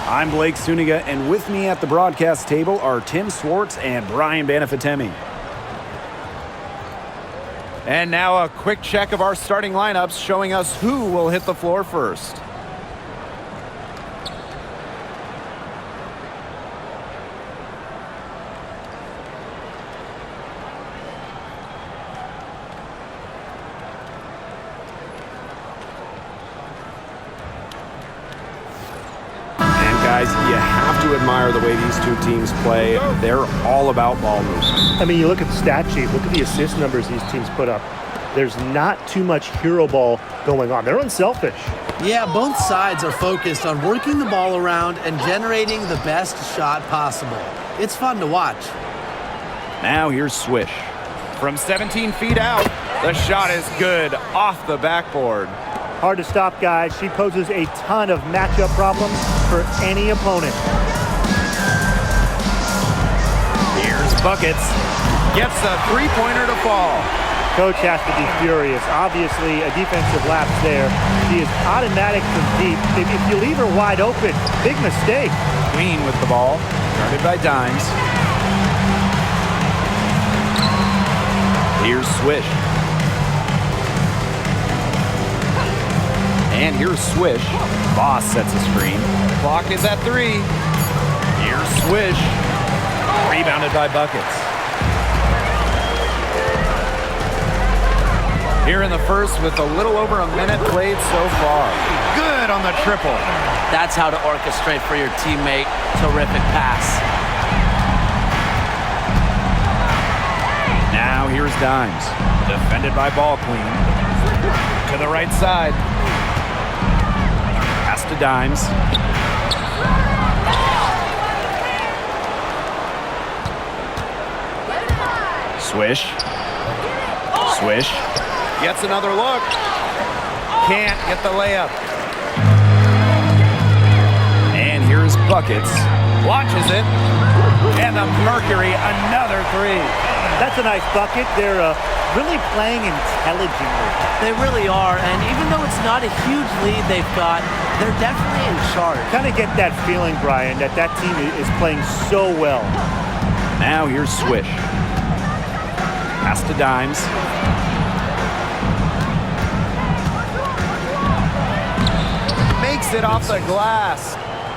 I'm Blake Suniga, and with me at the broadcast table are Tim Swartz and Brian Banafitemi. And now a quick check of our starting lineups showing us who will hit the floor first. Guys, you have to admire the way these two teams play. They're all about ball movement. I mean, you look at the stat sheet, look at the assist numbers these teams put up. There's not too much hero ball going on. They're unselfish. Yeah, both sides are focused on working the ball around and generating the best shot possible. It's fun to watch. Now here's Swish. From 17 feet out, the shot is good off the backboard. Hard to stop, guys. She poses a ton of matchup problems for any opponent. Here's Buckets. Gets a three-pointer to fall. Coach has to be furious. Obviously, a defensive lapse there. She is automatic from deep. If you leave her wide open, big mistake. Queen with the ball. Guarded by Dimes. Here's Swish. And here's Swish. Boss sets a screen. Clock is at 3. Here's Swish. Rebounded by Buckets. Here in the first with a little over a minute played so far. Good on the triple. That's how to orchestrate for your teammate. Terrific pass. Now here's Dimes. Defended by Ball Queen. To the right side. Pass to Dimes. Swish. Swish. Gets another look. Can't get the layup. And here's Buckets. Launches it. And the Mercury, another 3. That's a nice bucket. They're really playing intelligently. They really are, and even though it's not a huge lead they've got, they're definitely in charge. Kind of get that feeling, Brian, that team is playing so well. Now here's Swish. Pass to Dimes. Makes it off the glass.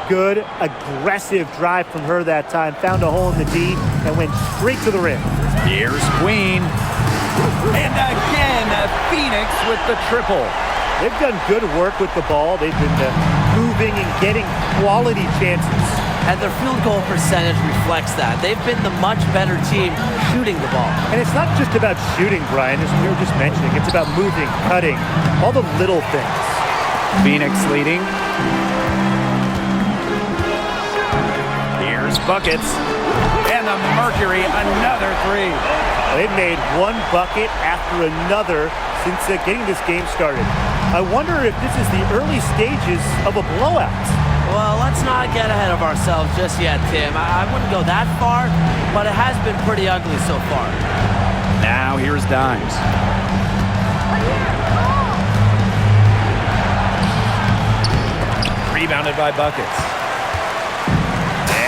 Good, aggressive drive from her that time. Found a hole in the D and went straight to the rim. Here's Queen. And again, Phoenix with the triple. They've done good work with the ball. They've been moving and getting quality chances. And their field goal percentage reflects that. They've been the much better team shooting the ball. And it's not just about shooting, Brian, as we were just mentioning. It's about moving, cutting, all the little things. Phoenix leading. Here's Buckets. And the Mercury, another 3. They've made one bucket after another since getting this game started. I wonder if this is the early stages of a blowout. Well, let's not get ahead of ourselves just yet, Tim. I wouldn't go that far, but it has been pretty ugly so far. Now here's Dimes. Rebounded by Buckets.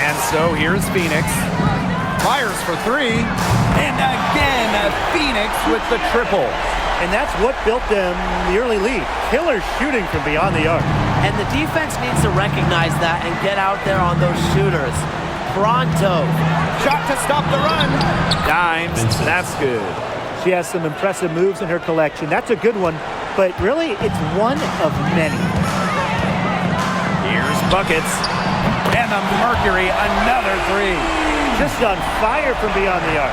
And so here's Phoenix. Fires for 3. And again, Phoenix with the triple. And that's what built them the early lead. Killer shooting from beyond the arc. And the defense needs to recognize that and get out there on those shooters. Pronto. Shot to stop the run. Dimes, that's good. She has some impressive moves in her collection. That's a good one, but really it's one of many. Here's Buckets. And the Mercury, another 3. Just on fire from beyond the arc.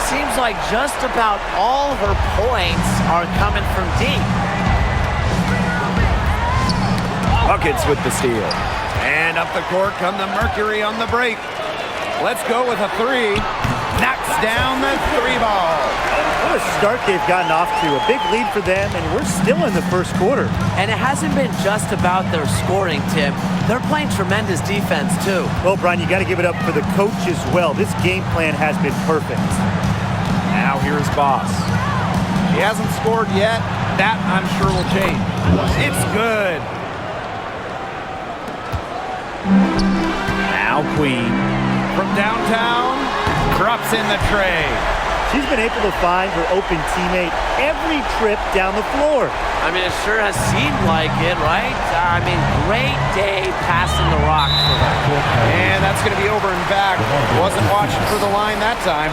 Seems like just about all her points are coming from deep. Buckets with the steal. And up the court come the Mercury on the break. Let's go with a 3. Knocks down the 3 ball. What a start they've gotten off to. A big lead for them, and we're still in the first quarter. And it hasn't been just about their scoring, Tim. They're playing tremendous defense, too. Well, Brian, you got to give it up for the coach as well. This game plan has been perfect. Now here's Boss. He hasn't scored yet. That, I'm sure, will change. It's good. Now Queen. From downtown, drops in the tray. She's been able to find her open teammate every trip down the floor. I mean, it sure has seemed like it, right? I mean, great day passing the rock for her. And that's going to be over and back. Wasn't watching for the line that time.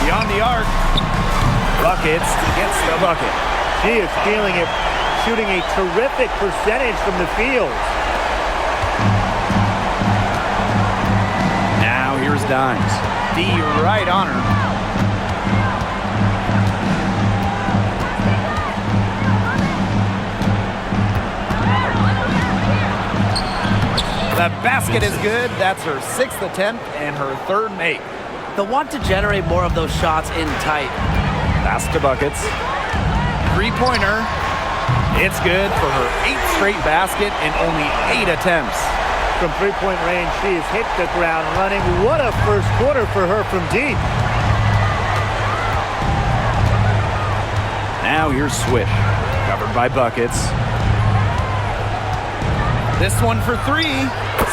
Beyond the arc. Buckets gets the bucket. She is feeling it, shooting a terrific percentage from the field. Now here's Dimes. D right on her. The basket is good. That's her 6th attempt and her 3rd make. They'll want to generate more of those shots in tight. Pass to Buckets. 3-pointer. It's good for her 8th straight basket and only 8 attempts. From three-point range, she has hit the ground running. What a first quarter for her from deep. Now here's Swish. Covered by Buckets. This one for 3.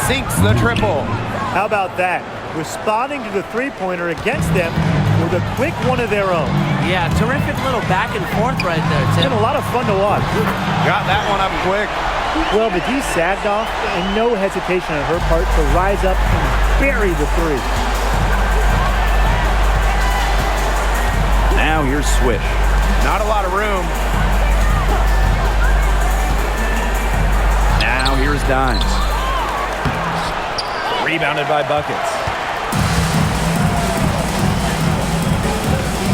Sinks the triple. How about that? Responding to the three-pointer against them with a quick one of their own. Yeah, terrific little back and forth right there, It's Tim. been a lot of fun to watch. Got that one up quick. Well, the D sagged off, and no hesitation on her part to rise up and bury the three. Now here's Swish. Not a lot of room. Now here's Dimes. Rebounded by Buckets.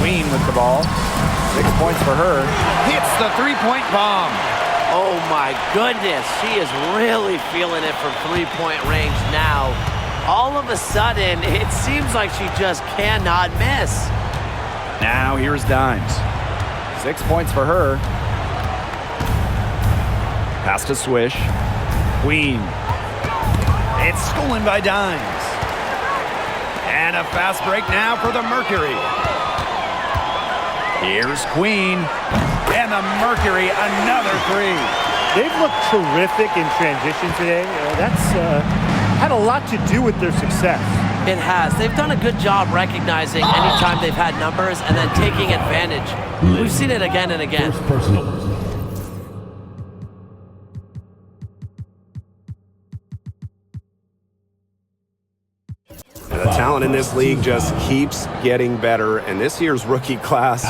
Queen with the ball. 6 points for her. Hits the 3-point bomb. Oh my goodness, she is really feeling it from three-point range now. All of a sudden, it seems like she just cannot miss. Now here's Dimes. 6 points for her. Pass to Swish. Queen. It's stolen by Dimes. And a fast break now for the Mercury. Here's Queen. And the Mercury, another 3. They've looked terrific in transition today. That's had a lot to do with their success. It has. They've done a good job recognizing anytime they've had numbers and then taking advantage. We've seen it again and again. The talent in this league just keeps getting better, and this year's rookie class,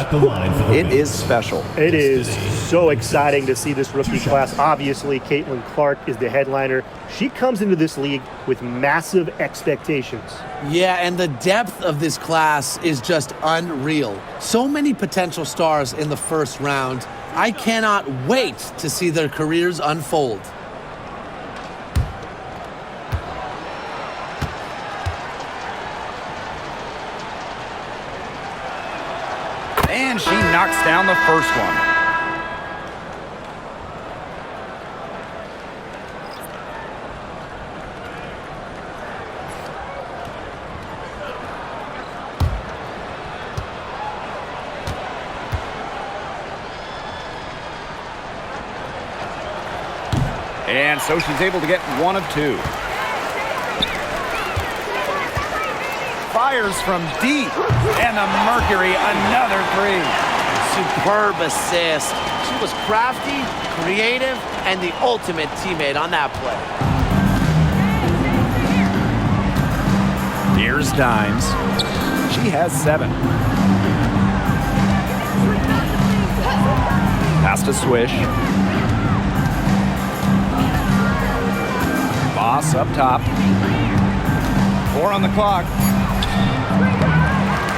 it is special. It is so exciting to see this rookie class. Obviously, Caitlin Clark is the headliner. She comes into this league with massive expectations. Yeah, and the depth of this class is just unreal. So many potential stars in the first round. I cannot wait to see their careers unfold. And she knocks down the first one. And so she's able to get 1 of 2. Fires from deep. And the Mercury, another 3. Superb assist. She was crafty, creative, and the ultimate teammate on that play. Here's Dimes. She has 7. Pass to Swish. Boss up top. 4 on the clock.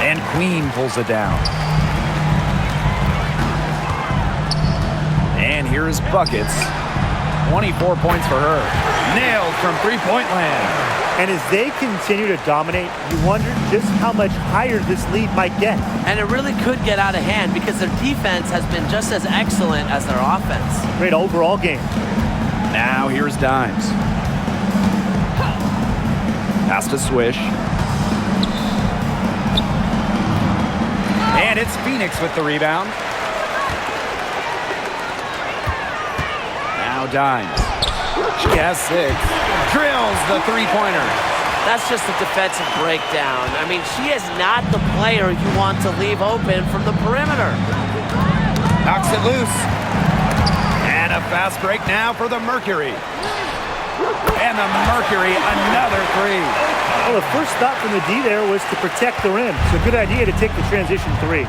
And Queen pulls it down. And here's Buckets. 24 points for her. Nailed from three-point land. And as they continue to dominate, you wonder just how much higher this lead might get. And it really could get out of hand because their defense has been just as excellent as their offense. Great overall game. Now here's Dimes. Pass to Swish. It's Phoenix with the rebound. Now Dimes. She has 6. Drills the three-pointer. That's just a defensive breakdown. I mean, she is not the player you want to leave open from the perimeter. Knocks it loose. And a fast break now for the Mercury. And the Mercury, another 3. Well, the first thought from the D there was to protect the rim. So good idea to take the transition 3.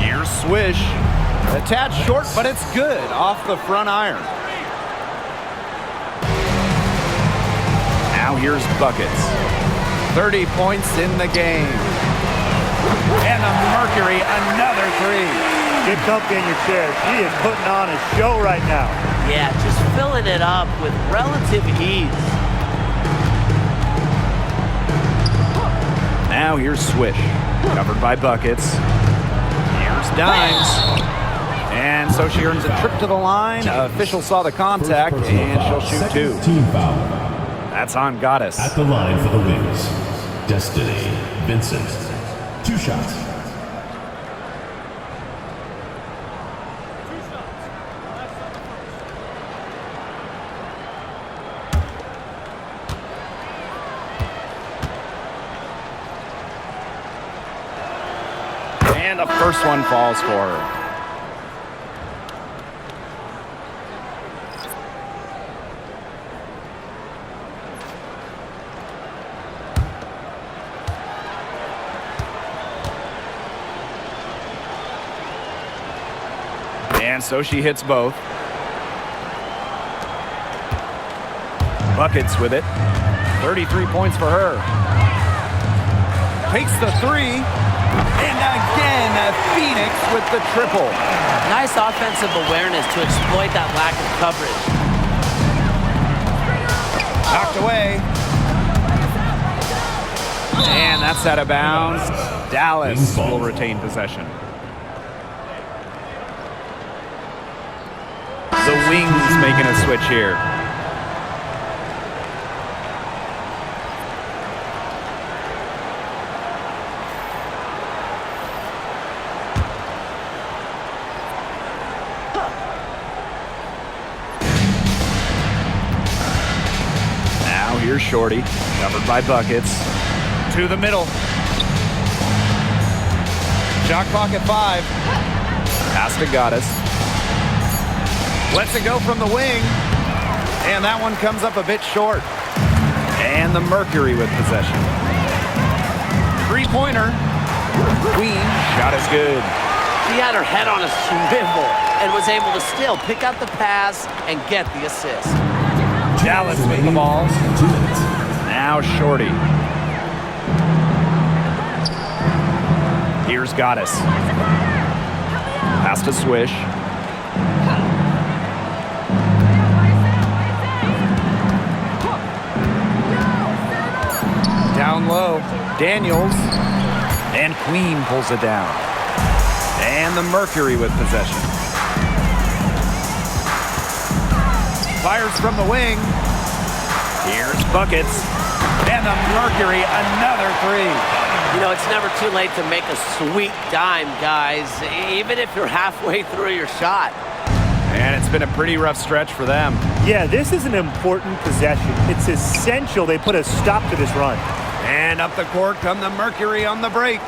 Here's Swish. A tad short, but it's good off the front iron. Now here's Buckets. 30 points in the game. And the Mercury, another 3. Get comfy in your chair. She is putting on a show right now. Yeah, just filling it up with relative ease. Now here's Swish. Covered by Buckets. Here's Dimes. And so she earns a trip to the line. Official saw the contact, and she'll shoot 2. Team foul. That's on Goddess. At the line for the Wings, Destiny Vincent. 2 shots. And the first one falls for her. And so she hits both. Buckets with it. 33 points for her. Takes the 3. And again, Phoenix with the triple. Nice offensive awareness to exploit that lack of coverage. Knocked away. And that's out of bounds. Dallas will retain possession. The Wings making a switch here. Now here's Shorty, covered by Buckets. To the middle. Shot clock at 5. Pass to Goddess. Lets it go from the wing. And that one comes up a bit short. And the Mercury with possession. 3-pointer. Queen, shot is good. She had her head on a swivel and was able to still pick out the pass and get the assist. Dallas with the ball. 2 minutes. Now Shorty. Here's Goddess. Pass to Swish. Down low. Daniels. And Queen pulls it down. And the Mercury with possession. Fires from the wing. Here's Buckets. And the Mercury, another 3. You know, it's never too late to make a sweet dime, guys, even if you're halfway through your shot. And it's been a pretty rough stretch for them. Yeah, this is an important possession. It's essential they put a stop to this run. And up the court come the Mercury on the break.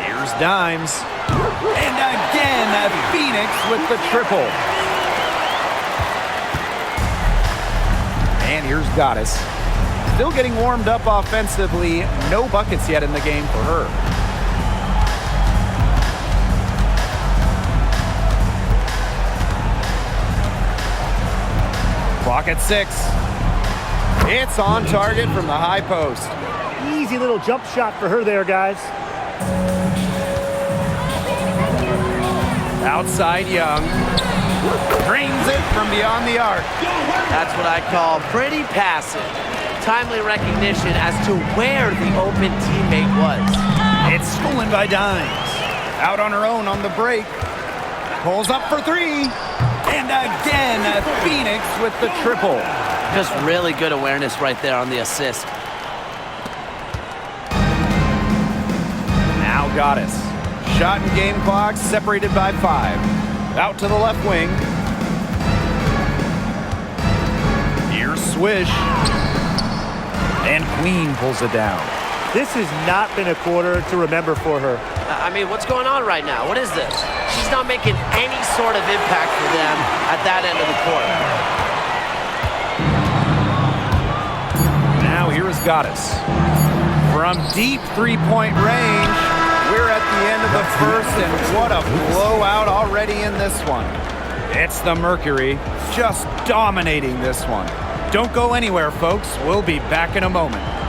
Here's Dimes. And again, Phoenix with the triple. And here's Goddess. Still getting warmed up offensively. No buckets yet in the game for her. Clock at 6. It's on target from the high post. Easy little jump shot for her there, guys. Outside Young. Drains it from beyond the arc. That's what I call pretty passive. Timely recognition as to where the open teammate was. It's stolen by Dimes. Out on her own on the break. Pulls up for 3. And again, Phoenix with the triple. Just really good awareness right there on the assist. Gaddis. Shot and game clock separated by 5. Out to the left wing. Here's Swish. And Queen pulls it down. This has not been a quarter to remember for her. I mean, what's going on right now? What is this? She's not making any sort of impact for them at that end of the court. Now here is Gaddis. From deep three-point range, we're at the end of the first, and what a blowout already in this one. It's the Mercury just dominating this one. Don't go anywhere, folks. We'll be back in a moment.